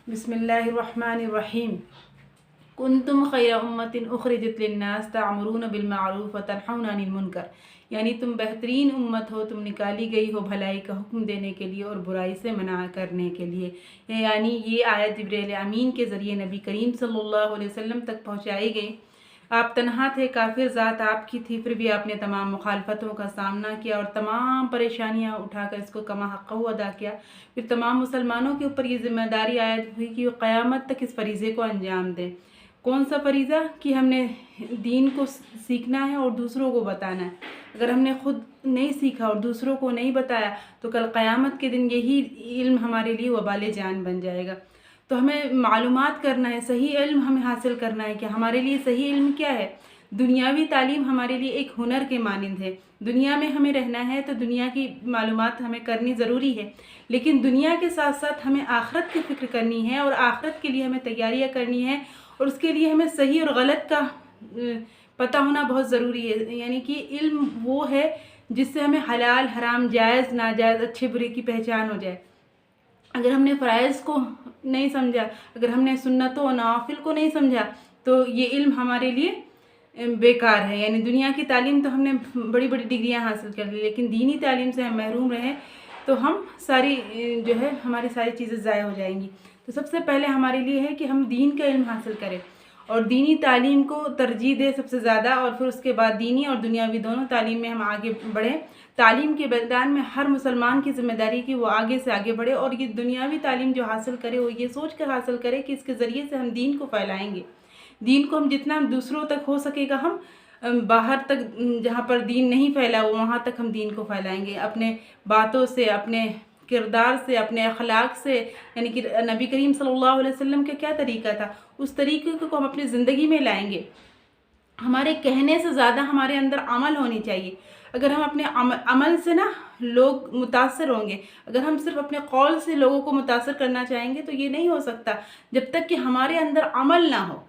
بسم اللہ الرحمن الرحیم کنتم خیر امت اخرجت للناس تعمرون بالمعروف وتنہون عن المنکر، یعنی تم بہترین امت ہو، تم نکالی گئی ہو بھلائی کا حکم دینے کے لیے اور برائی سے منع کرنے کے لیے۔ یعنی یہ آیت جبریل امین کے ذریعے نبی کریم صلی اللہ علیہ وسلم تک پہنچائی گئی۔ آپ تنہا تھے، کافر ذات آپ کی تھی، پھر بھی آپ نے تمام مخالفتوں کا سامنا کیا اور تمام پریشانیاں اٹھا کر اس کو کما حقہ ادا کیا۔ پھر تمام مسلمانوں کے اوپر یہ ذمہ داری عائد ہوئی کہ وہ قیامت تک اس فریضے کو انجام دیں۔ کون سا فریضہ؟ کہ ہم نے دین کو سیکھنا ہے اور دوسروں کو بتانا ہے۔ اگر ہم نے خود نہیں سیکھا اور دوسروں کو نہیں بتایا تو کل قیامت کے دن یہی علم ہمارے لیے وبال جان بن جائے گا۔ تو ہمیں معلومات کرنا ہے، صحیح علم ہمیں حاصل کرنا ہے کہ ہمارے لیے صحیح علم کیا ہے۔ دنیاوی تعلیم ہمارے لیے ایک ہنر کے مانند ہے۔ دنیا میں ہمیں رہنا ہے تو دنیا کی معلومات ہمیں کرنی ضروری ہے، لیکن دنیا کے ساتھ ساتھ ہمیں آخرت کی فکر کرنی ہے اور آخرت کے لیے ہمیں تیاریاں کرنی ہے، اور اس کے لیے ہمیں صحیح اور غلط کا پتہ ہونا بہت ضروری ہے۔ یعنی کہ علم وہ ہے جس سے ہمیں حلال حرام جائز ناجائز اچھے برے کی پہچان ہو جائے۔ اگر ہم نے فرائض کو نہیں سمجھا، اگر ہم نے سنتوں و نوافل کو نہیں سمجھا تو یہ علم ہمارے لیے بیکار ہے۔ یعنی دنیا کی تعلیم تو ہم نے بڑی بڑی ڈگریاں حاصل کر لی، لیکن دینی تعلیم سے ہم محروم رہیں تو ہم ہماری ساری چیزیں ضائع ہو جائیں گی۔ تو سب سے پہلے ہمارے لیے ہے کہ ہم دین کا علم حاصل کریں اور دینی تعلیم کو ترجیح دیں سب سے زیادہ، اور پھر اس کے بعد دینی اور دنیاوی دونوں تعلیم میں ہم آگے بڑھیں۔ تعلیم کے میدان میں ہر مسلمان کی ذمہ داری کہ وہ آگے سے آگے بڑھے، اور یہ دنیاوی تعلیم جو حاصل کرے وہ یہ سوچ کر حاصل کرے کہ اس کے ذریعے سے ہم دین کو پھیلائیں گے۔ دین کو ہم جتنا دوسروں تک ہو سکے گا، ہم باہر تک جہاں پر دین نہیں پھیلا وہاں تک ہم دین کو پھیلائیں گے، اپنے باتوں سے، اپنے کردار سے، اپنے اخلاق سے۔ یعنی کہ نبی کریم صلی اللہ علیہ وسلم کا کیا طریقہ تھا، اس طریقے کو ہم اپنی زندگی میں لائیں گے۔ ہمارے کہنے سے زیادہ ہمارے اندر عمل ہونی چاہیے۔ اگر ہم اپنے عمل سے لوگ متاثر ہوں گے، اگر ہم صرف اپنے قول سے لوگوں کو متاثر کرنا چاہیں گے تو یہ نہیں ہو سکتا جب تک کہ ہمارے اندر عمل نہ ہو۔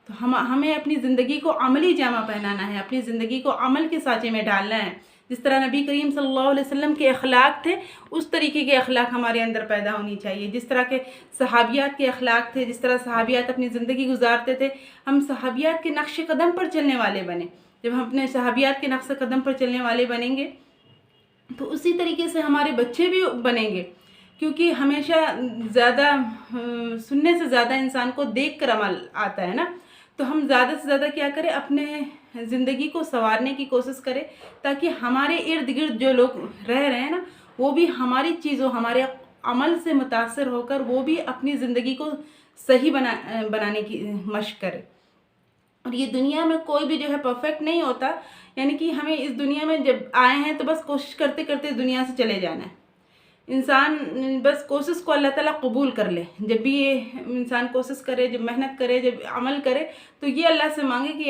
تو ہمیں اپنی زندگی کو عملی جامہ پہنانا ہے، اپنی زندگی کو عمل کے سانچے میں ڈالنا ہے۔ جس طرح نبی کریم صلی اللہ علیہ وسلم کے اخلاق تھے، اس طریقے کے اخلاق ہمارے اندر پیدا ہونی چاہیے۔ جس طرح کے صحابیات کے اخلاق تھے، جس طرح صحابیات اپنی زندگی گزارتے تھے، ہم صحابیات کے نقش قدم پر چلنے والے بنیں۔ جب ہم اپنے صحابیات کے نقش قدم پر چلنے والے بنیں گے تو اسی طریقے سے ہمارے بچے بھی بنیں گے، کیونکہ ہمیشہ سننے سے زیادہ انسان کو دیکھ کر عمل آتا ہے نا۔ تو ہم زیادہ سے زیادہ کیا کریں، اپنے زندگی کو سنوارنے کی کوشش کریں تاکہ ہمارے ارد گرد جو لوگ رہ رہے ہیں نا، وہ بھی ہماری چیزوں، ہمارے عمل سے متاثر ہو کر وہ بھی اپنی زندگی کو صحیح بنانے کی مشق کرے۔ اور یہ دنیا میں کوئی بھی پرفیکٹ نہیں ہوتا، یعنی کہ ہمیں اس دنیا میں جب آئے ہیں تو بس کوشش کرتے کرتے دنیا سے چلے جانا ہے۔ انسان بس کوشش کو اللہ تعالیٰ قبول کر لے۔ جب بھی یہ انسان کوشش کرے، جب محنت کرے، جب عمل کرے تو یہ اللہ سے مانگے کہ